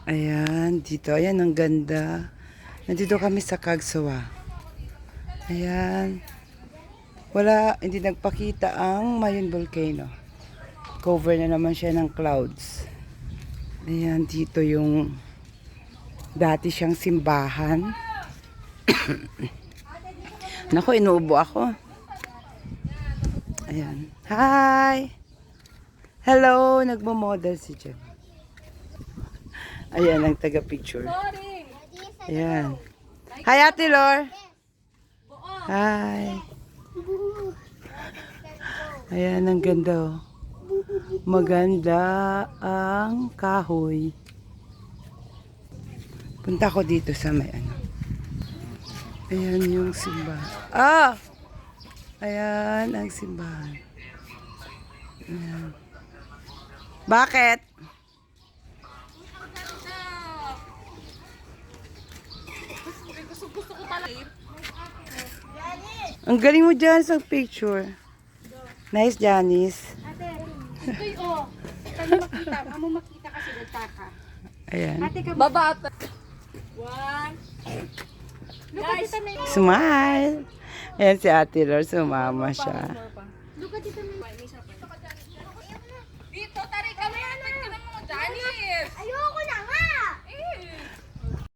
Ayan, dito. Ayan, ang ganda. Nandito kami sa Cagsawa. Ayan. Wala, hindi nagpakita ang Mayon Volcano. Cover na naman siya ng clouds. Ayan, dito yung dati siyang simbahan. Naku, inuubo ako. Ayan. Hi! Hello! Nagmo-model si Jem. Ayan, ang taga-picture. Ayan. Hi, Ate Lor! Hi! Ayan, ang ganda oh. Maganda ang kahoy. Punta ko dito sa may ano. Ayan yung simbahan. Ah! Ayan ang simbahan. Ayan. Bakit? Gusto ko pala. Ang galing mo dyan sa picture. Nice, Janice. Ito'y Tayo makita. Amo makita kasi nagtaka. Ayan. Ate ka Babata. One. Guys, Smile. Ayan si Ate Lor, sumama siya. look at it. Dito, tari kami. Ano ka mo, Janice? Ayoko na nga.